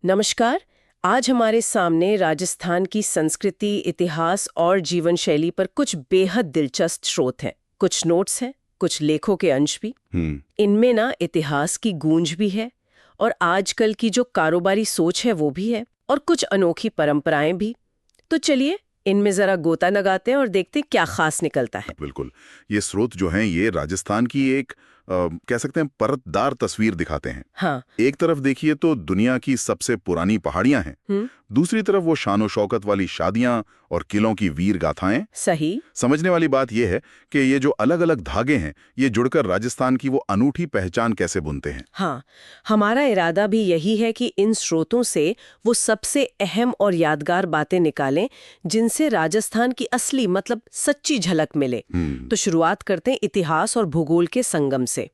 नमस्कार। आज हमारे सामने राजस्थान की संस्कृति, इतिहास और जीवन शैली पर कुछ बेहद दिलचस्प स्रोत हैं। कुछ नोट्स हैं, कुछ लेखों के अंश भी। इनमें ना इतिहास की गूंज भी है और आजकल की जो कारोबारी सोच है वो भी है, और कुछ अनोखी परंपराएं भी। तो चलिए इनमें जरा गोता लगाते हैं और देखते हैं क्या खास निकलता है। बिल्कुल। ये स्रोत जो हैं ये राजस्थान की एक कह सकते हैं परतदार तस्वीर दिखाते हैं। हाँ। एक तरफ देखिए तो दुनिया की सबसे पुरानी पहाड़ियां हैं, दूसरी तरफ वो शानो शौकत वाली शादियां और किलों की वीर गाथाएं। सही। समझने वाली बात यह है कि ये जो अलग अलग धागे हैं ये जुड़कर राजस्थान की वो अनूठी पहचान कैसे बुनते हैं। हाँ, हमारा इरादा भी यही है कि इन स्रोतों से वो सबसे अहम और यादगार बातें निकालें जिनसे राजस्थान की असली मतलब सच्ची झलक मिले। तो शुरुआत करते हैं इतिहास और भूगोल के संगम से।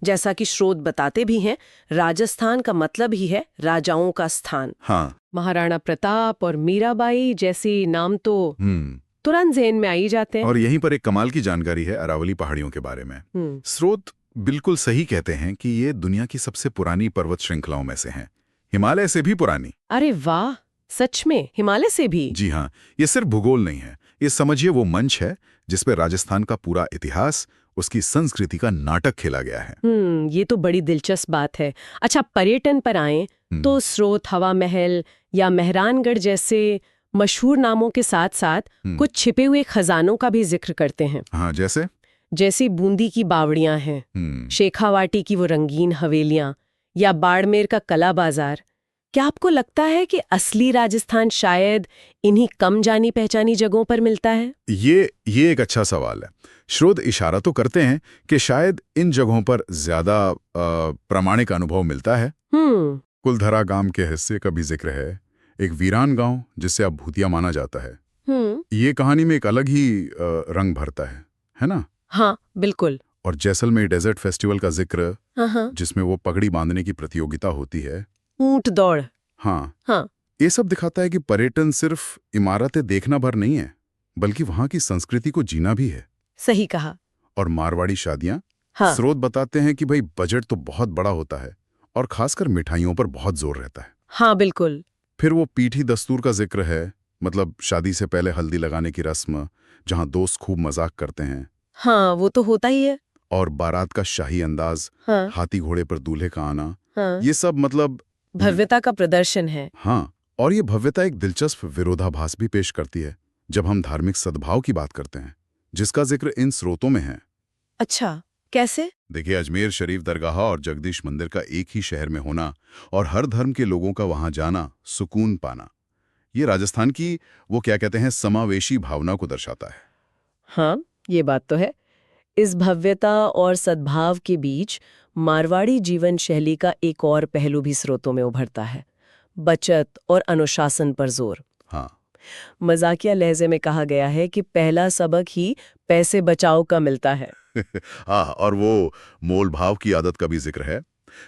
जैसा कि स्रोत बताते भी हैं, राजस्थान का मतलब ही है राजाओं का स्थान। हाँ। महाराणा प्रताप और मीराबाई जैसी नाम तो तुरंत ज़हन में आ ही जाते हैं। और यहीं पर एक कमाल की जानकारी है अरावली पहाड़ियों के बारे में। स्रोत बिल्कुल सही कहते हैं कि ये दुनिया की सबसे पुरानी पर्वत श्रृंखलाओं में से हैं, हिमालय से भी पुरानी। अरे वाह, सच में हिमालय से भी? जी हाँ, ये सिर्फ भूगोल नहीं है, ये समझिए वो मंच है जिसपे राजस्थान का पूरा इतिहास, उसकी संस्कृति का नाटक खेला गया है। ये तो बड़ी दिलचस्प बात है। अच्छा, पर्यटन पर आएं तो स्रोत हवा महल या मेहरानगढ़ जैसे मशहूर नामों के साथ साथ कुछ छिपे हुए खजानों का भी जिक्र करते हैं। हाँ, जैसे बूंदी की बावड़ियां हैं, शेखावाटी की वो रंगीन हवेलियां या बाड़मेर का कला बाजार। क्या आपको लगता है कि असली राजस्थान शायद इन्हीं कम जानी पहचानी जगहों पर मिलता है? ये एक अच्छा सवाल है। स्रोत इशारा तो करते हैं कि शायद इन जगहों पर ज्यादा प्रामाणिक अनुभव मिलता है। कुलधरा गांव के हिस्से का भी जिक्र है, एक वीरान गांव जिसे अब भूतिया माना जाता है। ये कहानी में एक अलग ही रंग भरता है ना? हाँ, बिल्कुल। और जैसलमेर डेजर्ट फेस्टिवल का जिक्र, जिसमें वो पगड़ी बांधने की प्रतियोगिता होती है, ऊंट दौड़। हाँ। ये सब दिखाता है कि पर्यटन सिर्फ इमारतें देखना भर नहीं है, बल्कि वहां की संस्कृति को जीना भी है। सही कहा। और मारवाड़ी शादियां, हाँ। स्रोत बताते हैं कि भाई बजट तो बहुत बड़ा होता है और खासकर मिठाइयों पर बहुत जोर रहता है। हाँ, बिल्कुल। फिर वो पीठी दस्तूर का जिक्र है, मतलब शादी से पहले हल्दी लगाने की रस्म, जहां दोस्त खूब मजाक करते हैं। हाँ, वो तो होता ही है। और बारात का शाही अंदाज, हाथी घोड़े पर दूल्हे का आना, ये सब मतलब भव्यता का प्रदर्शन है। हाँ, और ये भव्यता एक दिलचस्प विरोधाभास भी पेश करती है जब हम धार्मिक सद्भाव की बात करते हैं, जिसका जिक्र इन स्रोतों में है। अच्छा, कैसे? देखिए, अजमेर शरीफ दरगाह और जगदीश मंदिर का एक ही शहर में होना और हर धर्म के लोगों का वहां जाना, सुकून पाना, ये राजस्थान की वो क्या कहते हैं समावेशी भावना को दर्शाता है। हाँ, ये बात तो है। इस भव्यता और सद्भाव के बीच मारवाड़ी जीवन शैली का एक और पहलू भी स्रोतों में उभरता है, बचत और अनुशासन पर जोर। हाँ। मजाकिया लहजे में कहा गया है कि पहला सबक ही पैसे बचाओ का मिलता है। हाँ, और वो मोल भाव की आदत का भी जिक्र है।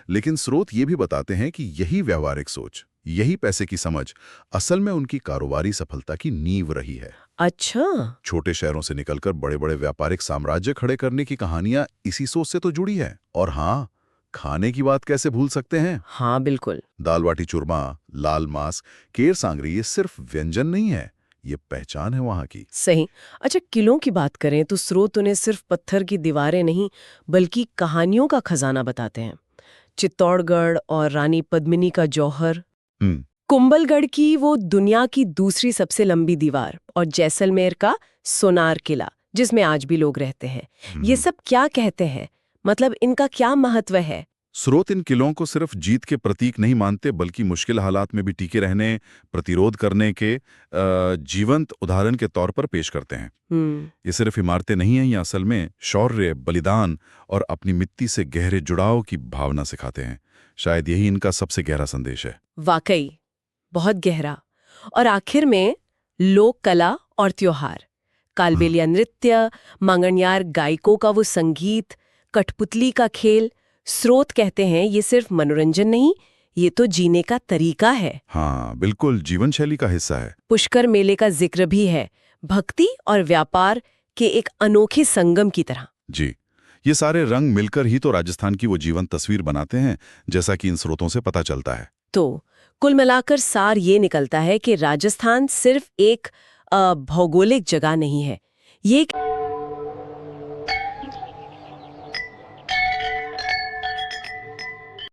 लेकिन स्रोत ये भी बताते हैं कि यही व्यावहारिक सोच, यही पैसे की समझ असल में उनकी कारोबारी सफलता की नींव रही है। अच्छा। छोटे शहरों से निकलकर बड़े बड़े व्यापारिक साम्राज्य खड़े करने की कहानियां इसी सोच से तो जुड़ी है। और हाँ, खाने की बात कैसे भूल सकते हैं? हाँ, बिल्कुल। दाल बाटी चूरमा, लाल मांस, केर सांगरी, ये सिर्फ व्यंजन नहीं है, ये पहचान है वहां की। सही। अच्छा, किलों की बात करें तो स्रोत उन्हें सिर्फ पत्थर की दीवारें नहीं बल्कि कहानियों का खजाना बताते हैं। चित्तौड़गढ़ और रानी पद्मिनी का जौहर, कुंभलगढ़ की वो दुनिया की दूसरी सबसे लंबी दीवार, और जैसलमेर का सोनार किला जिसमें आज भी लोग रहते हैं। ये सब क्या कहते हैं, मतलब इनका क्या महत्व है? स्रोत इन किलों को सिर्फ जीत के प्रतीक नहीं मानते, बल्कि मुश्किल हालात में भी टिके रहने, प्रतिरोध करने के जीवंत उदाहरण के तौर पर पेश करते हैं। ये सिर्फ इमारतें नहीं हैं, ये असल में शौर्य, बलिदान और अपनी मिट्टी से गहरे जुड़ाव की भावना सिखाते हैं। शायद यही इनका सबसे गहरा संदेश है। वाकई बहुत गहरा। और आखिर में लोक कला और त्योहार, कालबेलिया नृत्य, मांगणियार गायकों का वो संगीत, कठपुतली का खेल। स्रोत कहते हैं ये सिर्फ मनोरंजन नहीं, ये तो जीने का तरीका है। हाँ, बिल्कुल जीवन शैली का हिस्सा है। पुष्कर मेले का जिक्र भी है, भक्ति और व्यापार के एक अनोखे संगम की तरह। जी, ये सारे रंग मिलकर ही तो राजस्थान की वो जीवन तस्वीर बनाते हैं, जैसा कि इन स्रोतों से पता चलता है। तो कुल मिलाकर सार ये निकलता है कि राजस्थान सिर्फ एक भौगोलिक जगह नहीं है, ये एक